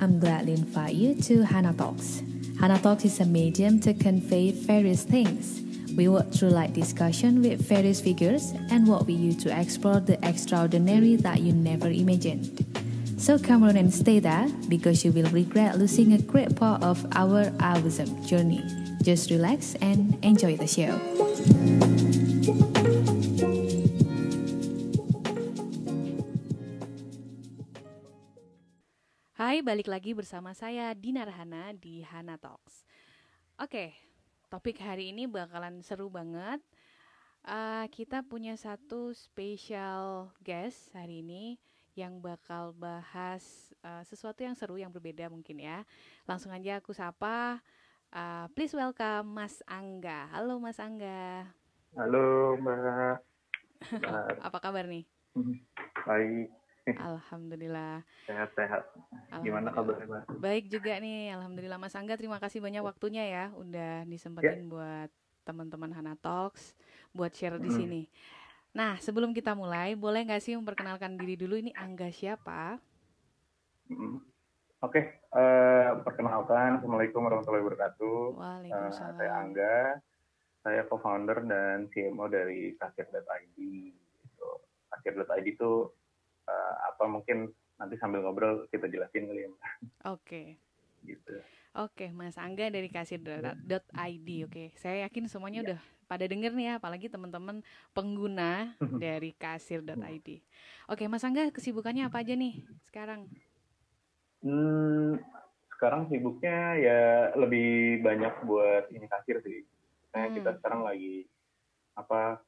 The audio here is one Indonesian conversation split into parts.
I'm glad to invite you to Hana Talks. Hana Talks is a medium to convey various things. We walk through light discussion with various figures and walk with you to explore the extraordinary that you never imagined. So come on and stay there because you will regret losing a great part of our awesome journey. Just relax and enjoy the show. Hai, balik lagi bersama saya Dina Rahana di Hana Talks. Oke, topik hari ini bakalan seru banget. Kita punya satu special guest hari ini yang bakal bahas sesuatu yang seru, yang berbeda mungkin ya. Langsung aja aku sapa. Please welcome Mas Angga. Halo Mas Angga. Halo Mbak. Apa kabar nih? Baik. Alhamdulillah. Sehat-sehat. Gimana kabarnya Mbak? Baik juga nih, alhamdulillah Mas Angga. Terima kasih banyak waktunya ya, udah disempetin buat teman-teman Hana Talks, buat share di sini. Nah, sebelum kita mulai, boleh nggak sih memperkenalkan diri dulu? Ini Angga siapa? Oke, perkenalkan, Assalamualaikum warahmatullahi wabarakatuh. Waalaikumsalam. Saya Angga, saya co-founder dan CMO dari Kasir.id. Kasir.id itu apa, mungkin nanti sambil ngobrol kita jelasin kali ya. Oke. Gitu. Oke, Mas Angga dari Kasir.id. Oke, saya yakin semuanya udah pada denger nih ya, apalagi teman-teman pengguna dari Kasir.id. Oke, Mas Angga kesibukannya apa aja nih sekarang? Sekarang sibuknya ya lebih banyak buat ini Kasir sih. Kita sekarang lagi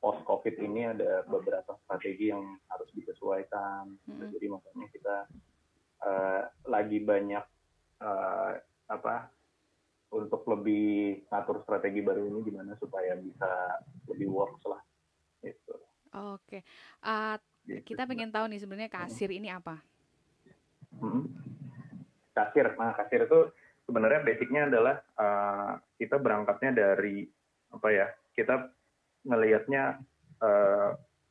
post COVID ini ada beberapa strategi yang harus disesuaikan. Jadi makanya kita lagi banyak untuk lebih ngatur strategi baru ini gimana supaya bisa lebih works lah. Gitu. Oke. Kita pengen tahu nih sebenarnya Kasir ini apa? Kasir. Nah, Kasir itu sebenarnya basicnya adalah kita berangkatnya dari kita ngelihatnya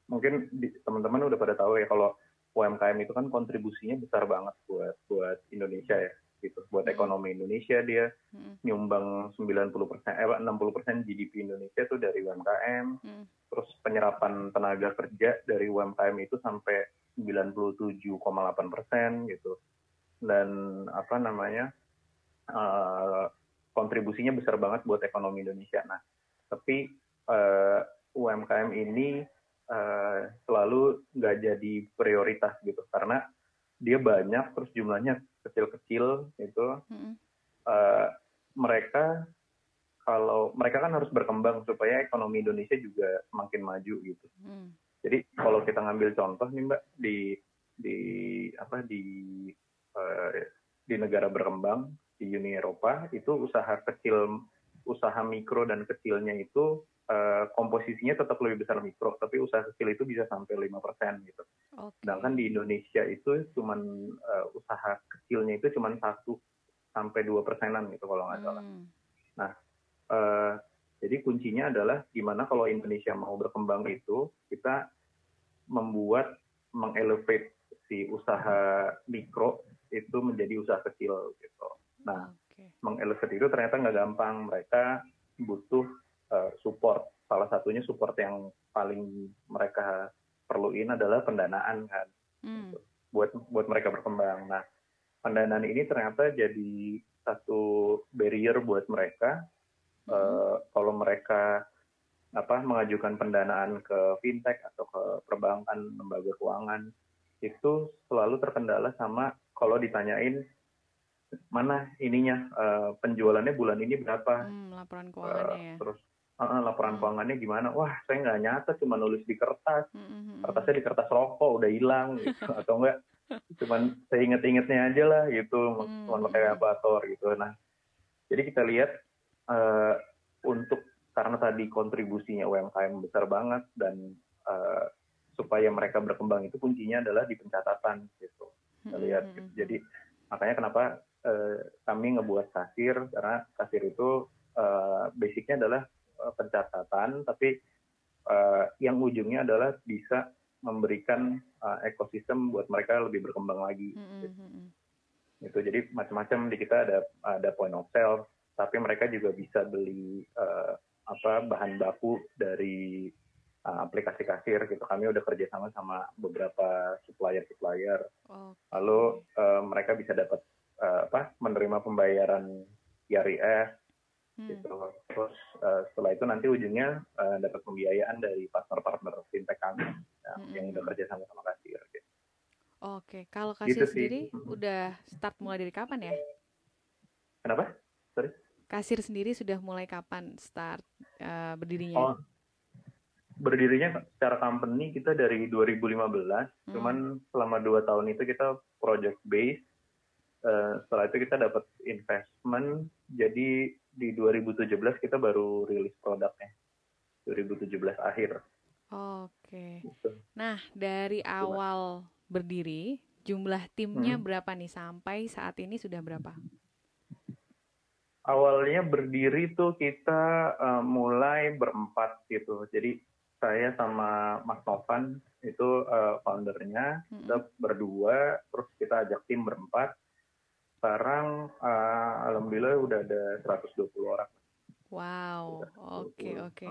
mungkin teman-teman udah pada tahu ya kalau UMKM itu kan kontribusinya besar banget buat Indonesia ya, gitu. Buat ekonomi Indonesia dia nyumbang 60% GDP Indonesia tuh dari UMKM. Terus penyerapan tenaga kerja dari UMKM itu sampai 97,8% gitu. Dan kontribusinya besar banget buat ekonomi Indonesia. Nah, tapi UMKM ini selalu nggak jadi prioritas gitu karena dia banyak terus jumlahnya kecil-kecil gitu. Mereka kan harus berkembang supaya ekonomi Indonesia juga semakin maju gitu. Jadi kalau kita ngambil contoh nih Mbak di negara berkembang di Uni Eropa itu usaha mikro dan kecilnya itu komposisinya tetap lebih besar mikro, tapi usaha kecil itu bisa sampai 5% gitu. Sedangkan di Indonesia itu cuman usaha kecilnya itu cuman 1-2% gitu kalau nggak salah. Nah, jadi kuncinya adalah gimana kalau Indonesia mau berkembang itu kita mengelevate si usaha mikro itu menjadi usaha kecil gitu. Nah, mengelevate itu ternyata nggak gampang. Mereka butuh support. Salah satunya support yang paling mereka perluin adalah pendanaan kan, gitu. buat mereka berkembang. Nah, pendanaan ini ternyata jadi satu barrier buat mereka. Kalau mereka mengajukan pendanaan ke fintech atau ke perbankan, lembaga keuangan, itu selalu terkendala sama kalau ditanyain mana ininya penjualannya bulan ini berapa, laporan keuangannya ya. Terus laporan keuangannya gimana? Wah, saya nggak nyata, cuma nulis di kertas, kertasnya di kertas rokok udah hilang gitu, atau enggak cuman saya inget-ingetnya aja lah gitu, cuma pakai kalkulator gitu. Nah, jadi kita lihat karena tadi kontribusinya UMKM besar banget dan supaya mereka berkembang itu kuncinya adalah di pencatatan gitu. Kita lihat gitu. Jadi makanya kenapa kami ngebuat Kasir, karena Kasir itu basicnya adalah pencatatan, tapi yang ujungnya adalah bisa memberikan ekosistem buat mereka lebih berkembang lagi. Gitu. Gitu. Jadi macam-macam di kita ada point of sale, tapi mereka juga bisa beli bahan baku dari aplikasi kasir gitu. Kami udah kerjasama sama beberapa supplier. Lalu mereka bisa dapat menerima pembayaran QRIS gitu. Terus setelah itu nanti ujungnya dapat pembiayaan dari partner-partner fintech kami yang udah kerjasama sama kasir. Gitu. Oke, kalau kasir gitu sendiri udah start mulai dari kapan ya? Kenapa? Sorry. Kasir sendiri sudah mulai kapan start berdirinya? Berdirinya secara company kita dari 2015, cuman selama 2 tahun itu kita project based. Setelah itu kita dapat investment, jadi di 2017 kita baru rilis produknya, 2017 akhir. Oke. Gitu. Nah, dari awal berdiri, jumlah timnya berapa nih sampai saat ini sudah berapa? Awalnya berdiri tuh kita mulai berempat gitu, jadi saya sama Mas Novan itu foundernya, kita berdua, terus kita ajak tim berempat. Sekarang alhamdulillah udah ada 120 orang. Wow, oke.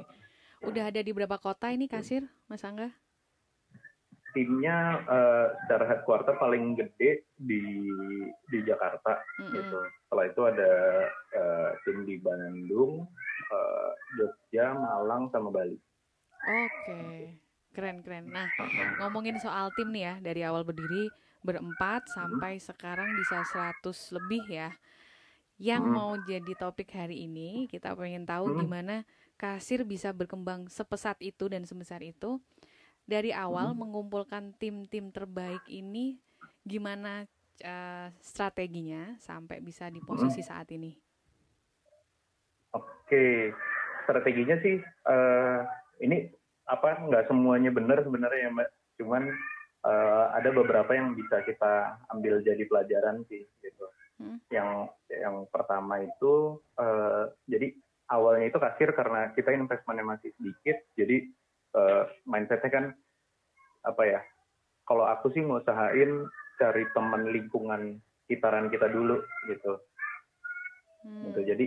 Udah ada di berapa kota ini kasir, Mas Angga? Timnya secara headquarter paling gede di Jakarta gitu. Setelah itu ada tim di Bandung, Jogja, Malang, sama Bali. Oke, keren. Nah, ngomongin soal tim nih ya, dari awal berdiri berempat sampai sekarang bisa 100 lebih ya. Yang mau jadi topik hari ini, kita pengen tahu gimana kasir bisa berkembang sepesat itu dan sebesar itu. Dari awal mengumpulkan tim-tim terbaik ini, gimana strateginya sampai bisa di posisi saat ini? Oke, strateginya sih ini nggak semuanya benar sebenarnya ya Mbak. Cuman ada beberapa yang bisa kita ambil jadi pelajaran sih gitu. Yang pertama itu jadi awalnya itu kasir karena kita investmentnya masih sedikit, jadi mindsetnya kan kalau aku sih ngusahain cari teman lingkungan sekitaran kita dulu gitu. Gitu. Jadi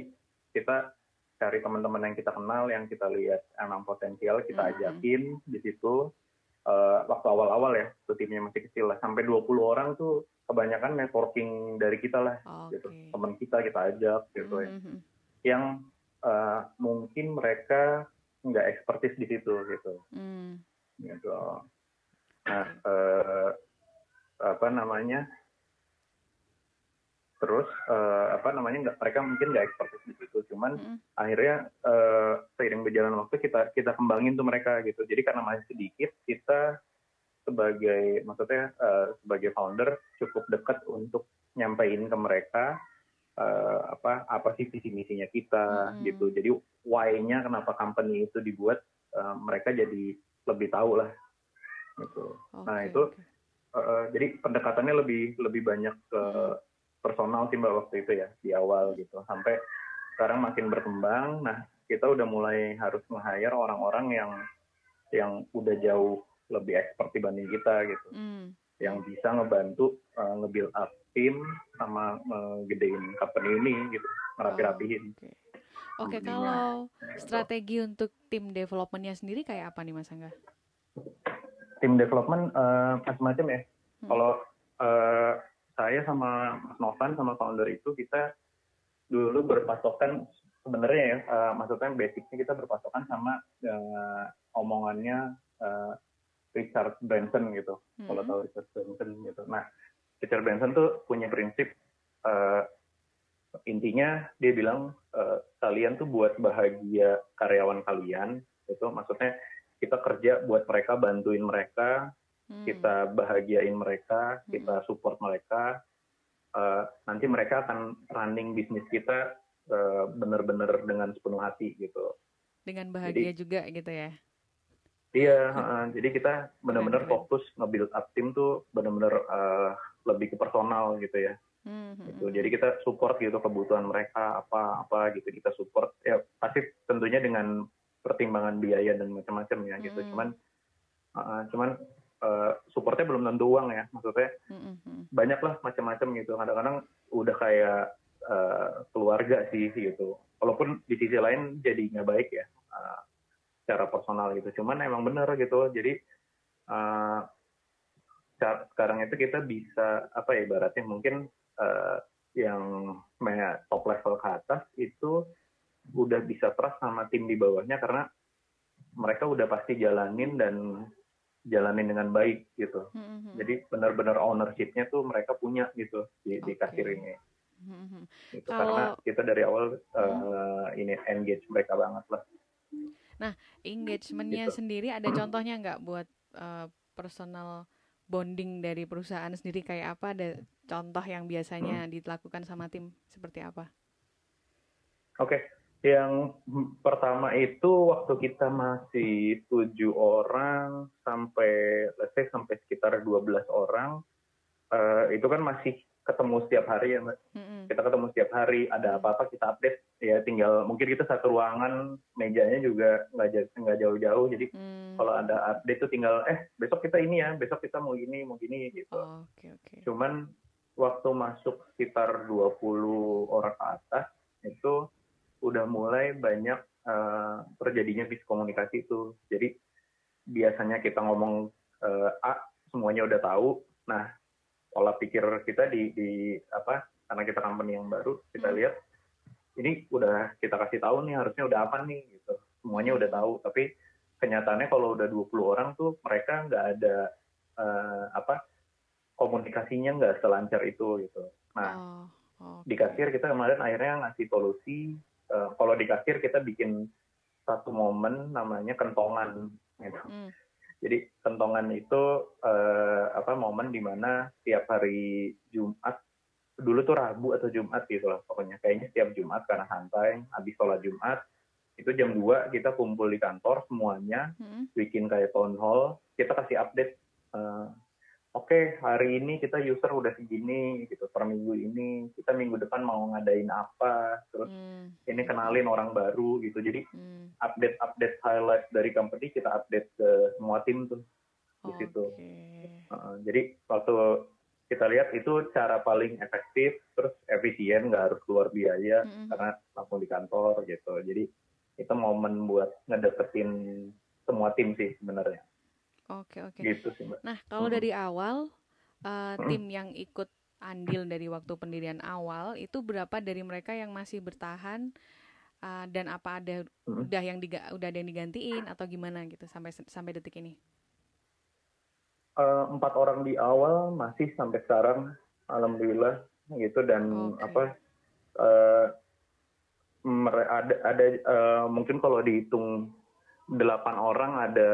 kita cari teman-teman yang kita kenal, yang kita lihat emang potensial, kita ajakin di situ. Waktu awal-awal ya, tuh timnya masih kecil lah, sampai 20 orang tuh kebanyakan networking dari kita lah, gitu. Teman kita ajak gitu ya. Yang mungkin mereka nggak ekspertis di situ gitu. Gitu. Nah, terus mereka mungkin nggak ekspertis di situ, cuman akhirnya seiring berjalan waktu kita kembangin tuh mereka gitu. Jadi karena masih sedikit, kita sebagai founder cukup dekat untuk nyampein ke mereka apa sih visi misinya kita gitu. Jadi why-nya kenapa company itu dibuat, mereka jadi lebih tahu lah gitu. Nah itu jadi pendekatannya lebih banyak ke personal sih Mbak waktu itu ya di awal gitu, sampai sekarang makin berkembang. Nah kita udah mulai harus nge-hire orang-orang yang udah jauh lebih expert dibanding kita gitu, yang bisa ngebantu nge-build up tim sama ngegedein company ini gitu, ngerapi-rapihin. Oke, kalau strategi untuk tim development-nya sendiri kayak apa nih Mas Angga? Tim development macam-macam ya. Kalau saya sama Mas Novan sama founder itu, kita dulu berpatokan sebenarnya ya, maksudnya basicnya kita berpatokan sama omongannya Richard Branson gitu. Kalau tahu Richard Branson gitu. Nah, Richard Branson tuh punya prinsip, intinya dia bilang kalian tuh buat bahagia karyawan kalian, itu maksudnya kita kerja buat mereka, bantuin mereka, kita bahagiain mereka, kita support mereka, nanti mereka akan running bisnis kita benar-benar dengan sepenuh hati gitu. Dengan bahagia jadi, juga gitu ya? Iya, jadi kita benar-benar fokus nge-build up tim tuh benar-benar lebih ke personal gitu ya. Gitu. Jadi kita support gitu kebutuhan mereka apa gitu, kita support ya, pasti tentunya dengan pertimbangan biaya dan macam-macam ya gitu. Cuman supportnya belum tentu uang ya, maksudnya banyak lah macam-macam gitu. Kadang-kadang udah kayak keluarga sih gitu. Walaupun di sisi lain jadi nggak baik ya secara personal gitu. Cuman emang bener gitu. Jadi sekarang itu kita bisa apa ya, ibaratnya mungkin yang top level ke atas itu udah bisa trust sama tim di bawahnya karena mereka udah pasti jalanin dengan baik gitu. Jadi benar-benar ownership-nya tuh mereka punya gitu di kasir ini. Gitu. Karena kita dari awal ini engage mereka banget lah. Nah, engagement-nya gitu. Sendiri ada contohnya nggak buat personal bonding dari perusahaan sendiri kayak apa? Ada contoh yang biasanya dilakukan sama tim seperti apa? Oke. Yang pertama itu waktu kita masih 7 orang sampai sekitar 12 orang, itu kan masih ketemu setiap hari ya Mbak. Kita ketemu setiap hari, ada apa-apa kita update, ya tinggal mungkin kita satu ruangan, mejanya juga nggak jauh-jauh, jadi kalau ada update tuh tinggal besok kita ini ya, besok kita mau gini gitu. Okay. Cuman waktu masuk sekitar 20 orang ke atas itu udah mulai banyak terjadinya miskomunikasi itu. Jadi biasanya kita ngomong A, semuanya udah tahu. Nah, pola pikir kita di karena kita company yang baru, kita lihat ini udah kita kasih tahu nih, harusnya udah apa nih gitu. Semuanya udah tahu, tapi kenyataannya kalau udah 20 orang tuh mereka nggak ada komunikasinya nggak selancar itu gitu. Nah, di kasir kita kemarin akhirnya ngasih solusi. Kalau di kasir kita bikin satu momen namanya kentongan gitu. Jadi kentongan itu momen di mana tiap hari Jumat, dulu tuh Rabu atau Jumat gitu lah pokoknya, kayaknya tiap Jumat karena santai, habis sholat Jumat itu jam 2 kita kumpul di kantor semuanya, bikin kayak town hall, kita kasih update. Oke, hari ini kita user udah segini gitu, per minggu ini, kita minggu depan mau ngadain apa, terus ini kenalin orang baru gitu. Jadi update highlight dari company kita update ke semua tim tuh di situ. Jadi waktu kita lihat itu cara paling efektif, terus efisien, nggak harus keluar biaya karena langsung di kantor gitu. Jadi itu momen buat ngedeketin semua tim sih sebenarnya. Oke. Gitu sih, Mbak. Nah, kalau dari awal tim yang ikut andil dari waktu pendirian awal itu berapa dari mereka yang masih bertahan dan apa ada udah ada yang digantiin atau gimana gitu sampai detik ini? 4 orang di awal masih sampai sekarang, alhamdulillah gitu, dan ada mungkin kalau dihitung 8 orang ada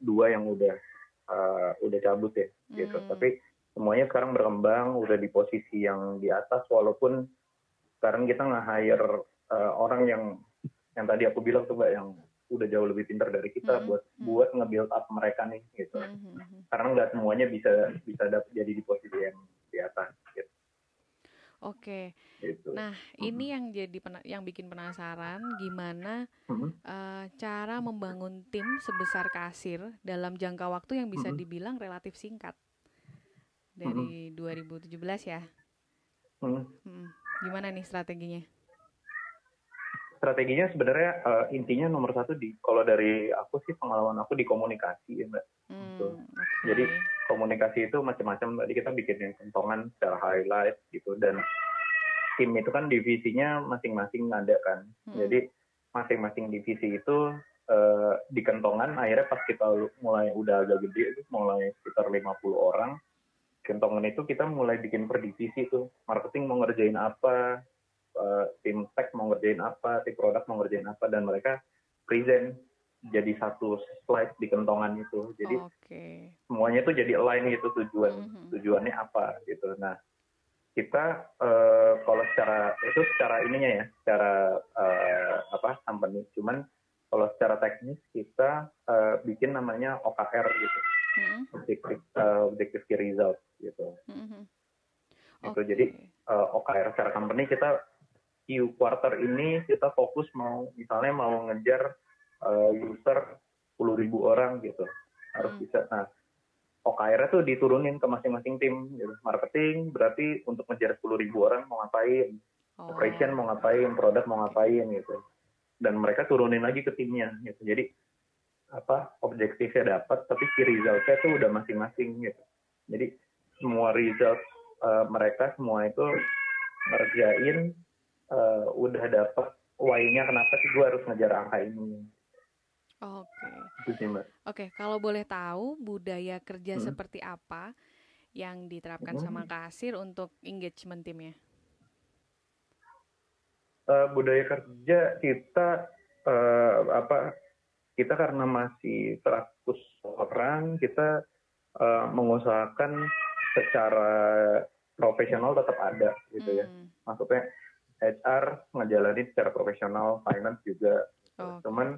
2 yang udah cabut ya gitu. Tapi semuanya sekarang berkembang, udah di posisi yang di atas, walaupun sekarang kita nge-hire orang yang tadi aku bilang tuh Mbak, yang udah jauh lebih pintar dari kita buat nge-build up mereka nih gitu. Karena nggak semuanya bisa jadi di posisi yang di atas gitu. Oke. Gitu. Nah, ini yang bikin penasaran gimana cara membangun tim sebesar kasir dalam jangka waktu yang bisa dibilang relatif singkat dari 2017 ya. Gimana nih strateginya? Strateginya sebenarnya intinya nomor 1 kalau dari aku sih, pengalaman aku di komunikasi ya Mbak. Jadi komunikasi itu macam-macam. Tadi kita bikin yang kentongan secara highlight gitu, dan tim itu kan divisinya masing-masing ada kan. Jadi masing-masing divisi itu di kentongan, akhirnya pas kita mulai udah agak gede, mulai sekitar 50 orang, kentongan itu kita mulai bikin per divisi tuh. Marketing mau ngerjain apa, tim tech mau ngerjain apa, tim produk mau ngerjain apa, dan mereka present jadi satu slide di kentongan itu. Jadi semuanya tuh jadi align gitu tujuannya apa gitu. Nah, kita kalau secara ininya ya, secara company. Cuman kalau secara teknis kita bikin namanya OKR gitu, objective key result gitu. Itu jadi OKR secara company, kita Q quarter ini kita fokus mau ngejar user 10.000 orang gitu, harus bisa. Nah, OKR-nya tuh diturunin ke masing-masing tim. Gitu. Marketing berarti untuk ngejar 10.000 orang mau ngapain, operation mau ngapain, produk mau ngapain gitu. Dan mereka turunin lagi ke timnya gitu. Jadi objektifnya dapat, tapi key result-nya tuh udah masing-masing gitu. Jadi semua result mereka semua itu ngerjain udah dapat why-nya kenapa sih gue harus ngejar angka ini. Oke, kalau boleh tahu budaya kerja seperti apa yang diterapkan sama kasir untuk engagement timnya? Budaya kerja kita kita karena masih 100 orang, kita mengusahakan secara profesional tetap ada gitu ya. Maksudnya HR ngejalanin secara profesional, finance juga. Cuman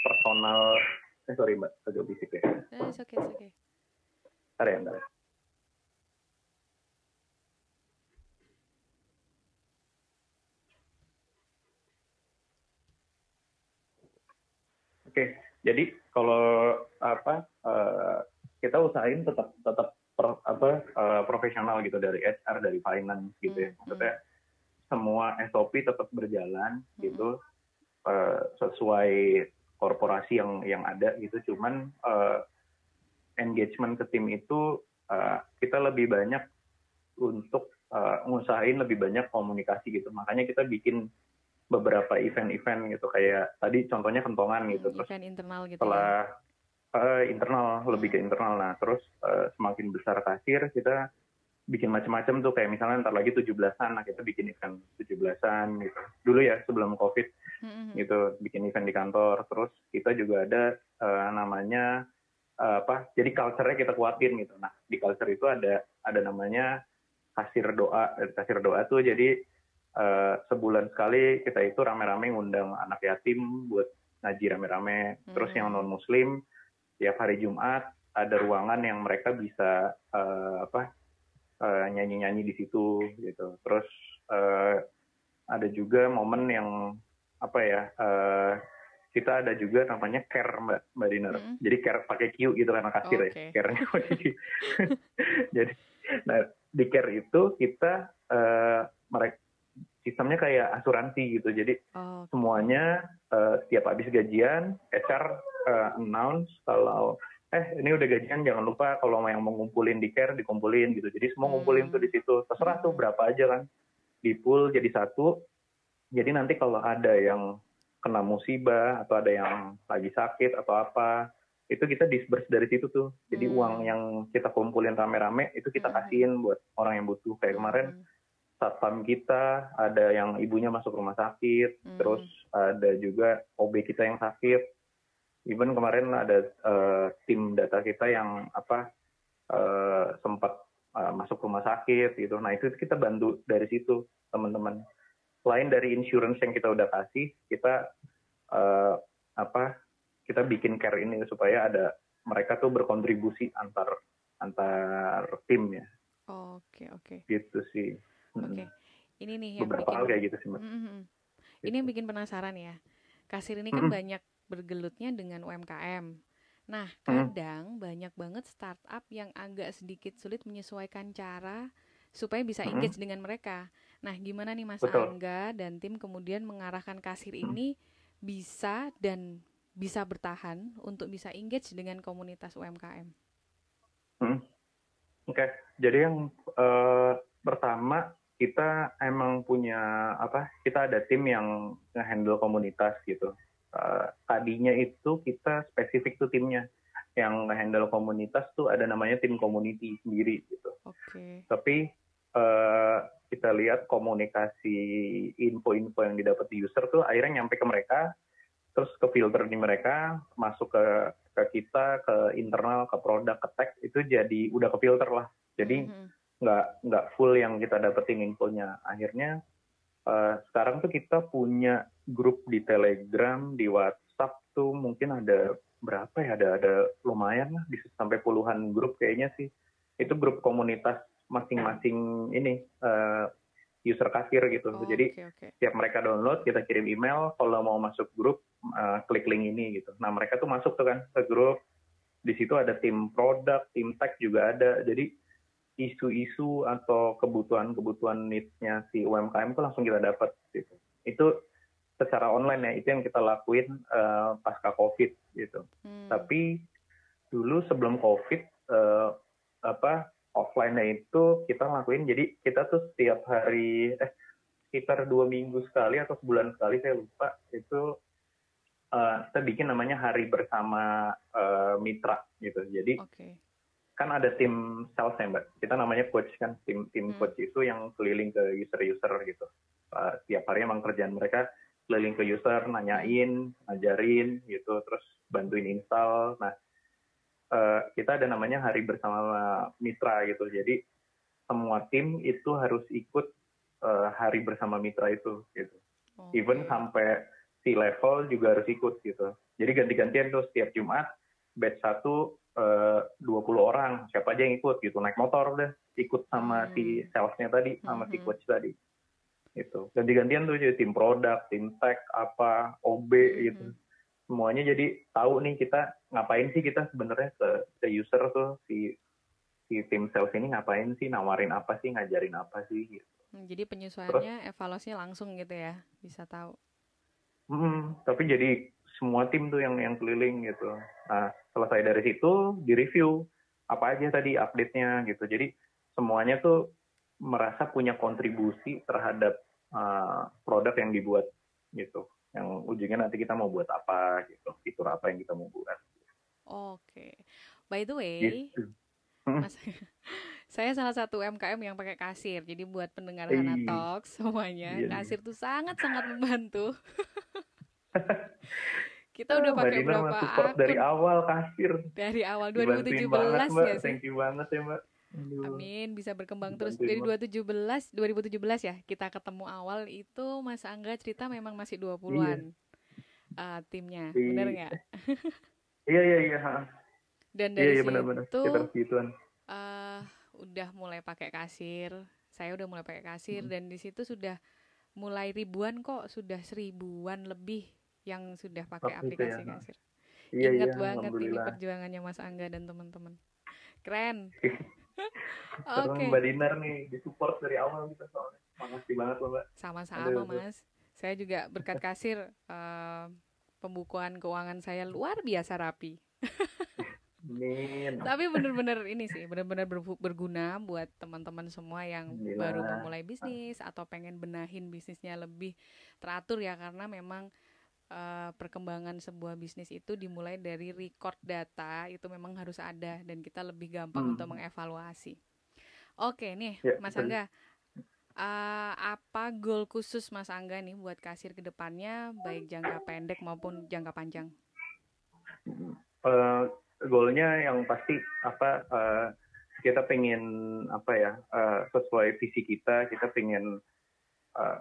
personal, sorry Mbak, agak bisik ya. It's okay. Bentar. Oke, jadi kalau kita usahain tetap profesional gitu dari HR, dari finance gitu ya. Maksudnya semua SOP tetap berjalan gitu sesuai korporasi yang ada gitu. Cuman engagement ke tim itu kita lebih banyak untuk ngusahain lebih banyak komunikasi gitu. Makanya kita bikin beberapa event-event gitu, kayak tadi contohnya kentongan gitu. Terus event internal gitu. Setelah internal, lebih ke internal. Nah, terus semakin besar kasir, kita bikin macam-macam tuh, kayak misalnya ntar lagi 17-an, nah kita bikin event 17-an gitu. Dulu ya, sebelum COVID, gitu, bikin event di kantor. Terus kita juga ada namanya, jadi culture-nya kita kuatin gitu. Nah, di culture itu ada namanya kasir doa. Kasir doa tuh jadi sebulan sekali kita itu rame-rame ngundang anak yatim buat ngaji rame-rame. Terus yang non-muslim, tiap hari Jumat ada ruangan yang mereka bisa nyanyi-nyanyi di situ gitu. Terus ada juga momen yang kita ada juga namanya care Mbak Dinar. Jadi care pakai Q gitu karena kasir ya. Care-nya pakai Q. Jadi di care itu kita mereka sistemnya kayak asuransi gitu. Jadi semuanya setiap habis gajian HR announce kalau ini udah gajian, jangan lupa kalau yang mau ngumpulin di care dikumpulin gitu. Jadi semua ngumpulin tuh di situ. Terserah tuh berapa aja kan. Di pool jadi satu. Jadi nanti kalau ada yang kena musibah atau ada yang lagi sakit atau apa, itu kita disburse dari situ tuh. Jadi uang yang kita kumpulin rame-rame itu kita kasihin buat orang yang butuh. Kayak kemarin satpam kita ada yang ibunya masuk rumah sakit, terus ada juga OB kita yang sakit. Even kemarin ada tim data kita yang sempat masuk rumah sakit gitu. Nah itu kita bantu dari situ teman-teman. Selain dari insurance yang kita udah kasih, kita kita bikin care ini supaya ada mereka tuh berkontribusi antar tim ya. Oke. Gitu sih. Oke. Ini nih yang beberapa hal kayak gitu sih Mbak. Ini yang bikin penasaran ya. Kasir ini kan banyak bergelutnya dengan UMKM. Nah, kadang banyak banget startup yang agak sedikit sulit menyesuaikan cara supaya bisa engage dengan mereka. Nah, gimana nih Mas Angga dan tim kemudian mengarahkan kasir ini bisa bertahan untuk bisa engage dengan komunitas UMKM? Oke. Jadi yang pertama kita emang punya kita ada tim yang nge-handle komunitas gitu. Tadinya itu kita spesifik tuh timnya yang nge-handle komunitas tuh ada namanya tim community sendiri gitu. Tapi kita lihat komunikasi info-info yang didapat di user tuh akhirnya nyampe ke mereka, terus ke filter di mereka, masuk ke kita, ke internal, ke produk, ke tech, itu jadi udah ke filter lah. Jadi nggak full yang kita dapetin infonya. Akhirnya sekarang tuh kita punya grup di Telegram, di WhatsApp tuh mungkin ada berapa ya, ada lumayan lah, bisa sampai puluhan grup kayaknya sih. Itu grup komunitas masing-masing ini user kasir gitu. Jadi setiap mereka download, kita kirim email, kalau mau masuk grup klik link ini gitu. Nah mereka tuh masuk tuh kan ke grup, di situ ada tim produk, tim tech juga ada. Jadi isu-isu atau kebutuhan needs-nya si UMKM itu langsung kita dapat gitu. Itu secara online ya, itu yang kita lakuin pasca COVID gitu. Tapi dulu sebelum COVID offline-nya itu kita lakuin, jadi kita tuh setiap hari sekitar 2 minggu sekali atau sebulan sekali saya lupa, itu kita bikin namanya hari bersama mitra gitu. Jadi kan ada tim sales ya Mbak, kita namanya coach kan, tim coach itu yang keliling ke user gitu. Tiap hari emang kerjaan mereka keliling ke user, nanyain, ngajarin gitu, terus bantuin install. Nah kita ada namanya hari bersama mitra gitu, jadi semua tim itu harus ikut hari bersama mitra itu gitu. Even sampai si level juga harus ikut gitu. Jadi ganti-gantian tuh setiap Jumat batch 1 20 orang, siapa aja yang ikut gitu, naik motor udah ikut sama si salesnya tadi, sama si coach tadi gitu. Ganti-gantian tuh jadi tim produk, tim tech, apa OB gitu, semuanya jadi tahu nih kita ngapain sih, kita sebenarnya ke user tuh si tim sales ini ngapain sih, nawarin apa sih, ngajarin apa sih gitu. Jadi penyesuaiannya evaluasinya langsung gitu ya, bisa tahu. Tapi jadi semua tim tuh yang keliling gitu. Nah, selesai dari situ di-review apa aja tadi update-nya gitu. Jadi semuanya tuh merasa punya kontribusi terhadap produk yang dibuat gitu. Yang ujungnya nanti kita mau buat apa gitu, fitur apa yang kita mau buat. Oke. By the way, gitu. Mas, saya salah satu UMKM yang pakai kasir. Jadi buat pendengar Hana Talks semuanya, kasir tuh sangat-sangat membantu. Kita udah pakai berapa akun dari awal kasir. Dari awal 2017 ya sih. Thank you banget ya Mbak. Amin, bisa berkembang terus. Dari 2017 ya kita ketemu awal itu Mas Angga cerita memang masih 20-an timnya, benar nggak? Iya. Dan dari situ benar-benar. Udah mulai pakai kasir. Saya udah mulai pakai kasir dan di situ sudah mulai ribuan kok, sudah 1000-an lebih yang sudah pakai aplikasi kasir. Ingat banget ini perjuangannya Mas Angga dan teman-teman. Keren. Oke. Mbak Dinar nih disupport dari awal kita soalnya. Makasih banget loh Mbak. Sama-sama Mas. Saya juga berkat kasir pembukuan keuangan saya luar biasa rapi. Amin. Tapi benar-benar ini sih, benar-benar berguna buat teman-teman semua yang baru memulai bisnis atau pengen benahin bisnisnya lebih teratur ya, karena memang perkembangan sebuah bisnis itu dimulai dari record data, itu memang harus ada dan kita lebih gampang untuk mengevaluasi. Oke nih, Mas Angga, apa goal khusus Mas Angga nih buat kasir ke depannya, baik jangka pendek maupun jangka panjang? Goalnya yang pasti kita pengen sesuai visi kita pengen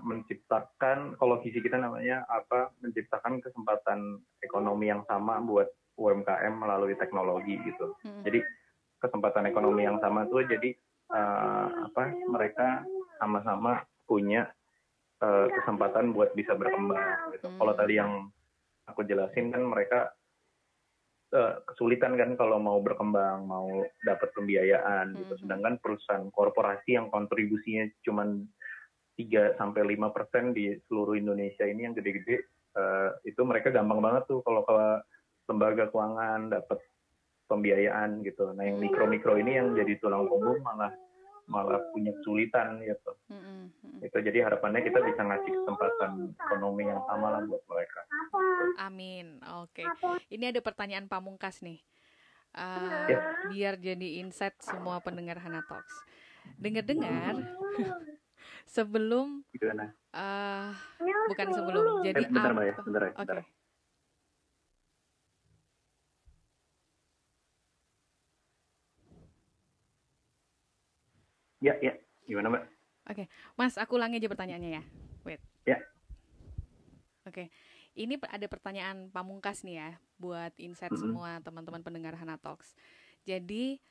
menciptakan, kalau visi kita namanya menciptakan kesempatan ekonomi yang sama buat UMKM melalui teknologi gitu. Jadi kesempatan ekonomi yang sama tuh jadi mereka sama-sama punya kesempatan buat bisa berkembang gitu. Kalau tadi yang aku jelasin kan mereka kesulitan kan kalau mau berkembang, mau dapat pembiayaan gitu. Sedangkan perusahaan korporasi yang kontribusinya cuma 3-5% di seluruh Indonesia ini yang gede-gede, itu mereka gampang banget tuh kalau ke lembaga keuangan dapat pembiayaan gitu. Nah yang mikro-mikro ini yang jadi tulang punggung malah punya kesulitan gitu. Itu jadi harapannya kita bisa ngasih kesempatan ekonomi yang sama lah buat mereka. Amin. Oke. Ini ada pertanyaan pamungkas nih. Biar jadi insight semua pendengar Hana Talks. Dengar-dengar sebelum bukan sebelum. Jadi bentar, Mbak, ya. Bentar. Oke. Ya. Gimana, Mbak? Oke. Mas, aku ulangi aja pertanyaannya ya. Wait. Ya. Oke. Ini ada pertanyaan pamungkas nih ya, buat insight semua teman-teman pendengar Hana Talks. Jadi,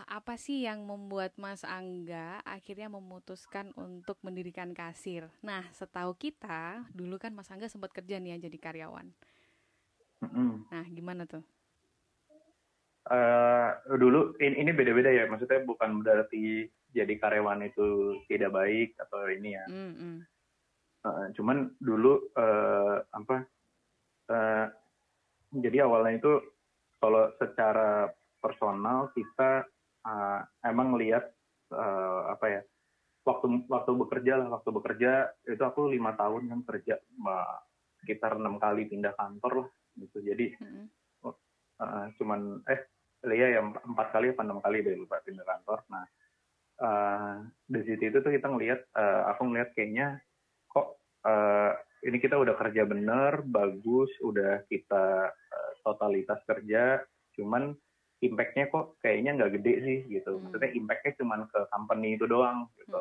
apa sih yang membuat Mas Angga akhirnya memutuskan untuk mendirikan kasir? Nah, setahu kita, dulu kan Mas Angga sempat kerja nih ya jadi karyawan. Nah, gimana tuh? Dulu ini beda-beda ya, maksudnya bukan berarti jadi karyawan itu tidak baik atau ini ya. Cuman dulu jadi awalnya itu kalau secara personal kita emang lihat waktu bekerja itu aku 5 tahun kan kerja, sekitar 6 kali pindah kantor lah gitu. Jadi cuman 4 kali apa 6 kali deh lupa pindah kantor. Nah di situ itu tuh kita aku ngelihat kayaknya kok ini kita udah kerja bener, bagus, udah kita totalitas kerja, cuman impact-nya kok kayaknya nggak gede sih gitu. Maksudnya impact-nya cuman ke company itu doang gitu.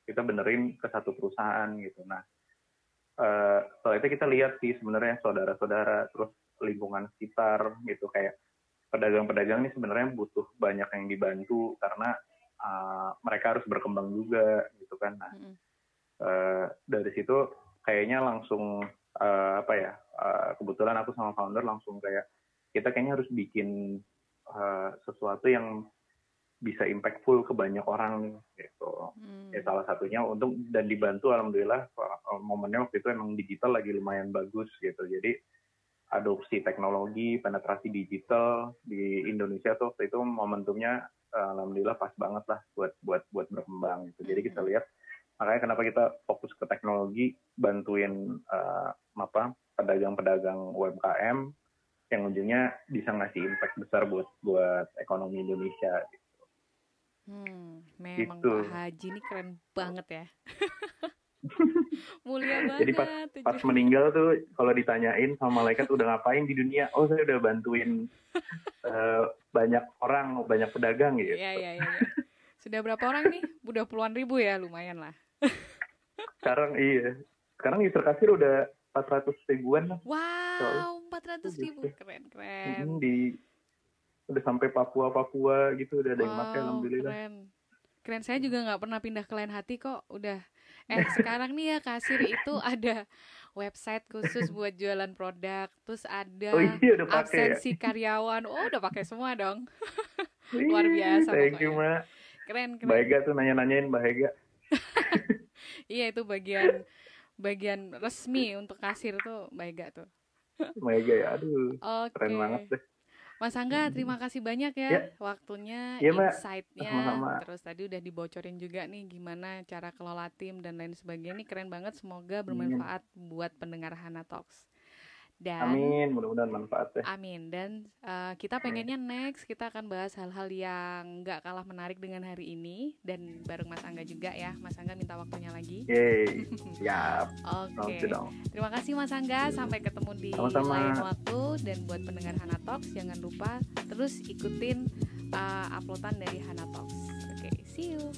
Kita benerin ke satu perusahaan gitu. Nah setelah itu kita lihat sih sebenarnya saudara-saudara, terus lingkungan sekitar gitu, kayak pedagang-pedagang ini sebenarnya butuh banyak yang dibantu karena mereka harus berkembang juga gitu kan. Nah dari situ kayaknya langsung kebetulan aku sama founder langsung kayak kita kayaknya harus bikin sesuatu yang bisa impactful ke banyak orang gitu. Ya salah satunya dan dibantu alhamdulillah momennya waktu itu emang digital lagi lumayan bagus gitu. Jadi adopsi teknologi, penetrasi digital di Indonesia tuh waktu itu momentumnya alhamdulillah pas banget lah buat berkembang gitu. Jadi kita lihat makanya kenapa kita fokus ke teknologi, bantuin pedagang-pedagang UMKM yang ujungnya bisa ngasih impact besar buat ekonomi Indonesia gitu. Memang gitu. Pak Haji ini keren banget ya. Mulia banget. Jadi pas meninggal tuh kalau ditanyain sama malaikat udah ngapain di dunia, saya udah bantuin banyak orang, banyak pedagang gitu. Iya. Sudah berapa orang nih? Udah puluhan ribu ya, lumayan lah. Sekarang user kasir udah 400 ribuan lah. Wow, 400 ribu, keren. Udah sampai Papua gitu, udah ada yang pakai alhamdulillah. Keren. Saya juga nggak pernah pindah ke lain hati kok, udah. Sekarang nih ya kasir itu ada website khusus buat jualan produk, terus ada absensi karyawan. Udah pakai semua dong. Luar biasa. Thank you, Ma. Keren. Mbak Hega tuh nanya-nanyain Mbak Hega. Iya, itu bagian resmi untuk kasir tuh Mbak Hega tuh. Mbak Hega ya, aduh. Keren banget deh. Mas Angga, terima kasih banyak ya waktunya, insight-nya. Sama-sama. Terus tadi udah dibocorin juga nih gimana cara kelola tim dan lain sebagainya. Ini keren banget, semoga bermanfaat buat pendengar Hana Talks. Amin, mudah-mudahan manfaat ya. Amin. Dan kita pengennya next kita akan bahas hal-hal yang nggak kalah menarik dengan hari ini, dan bareng Mas Angga juga ya. Mas Angga minta waktunya lagi. Yeay, siap. Oke. Terima kasih Mas Angga. Sampai ketemu di lain waktu. Dan buat pendengar Hana Talks jangan lupa terus ikutin uploadan dari Hana Talks. Oke, see you.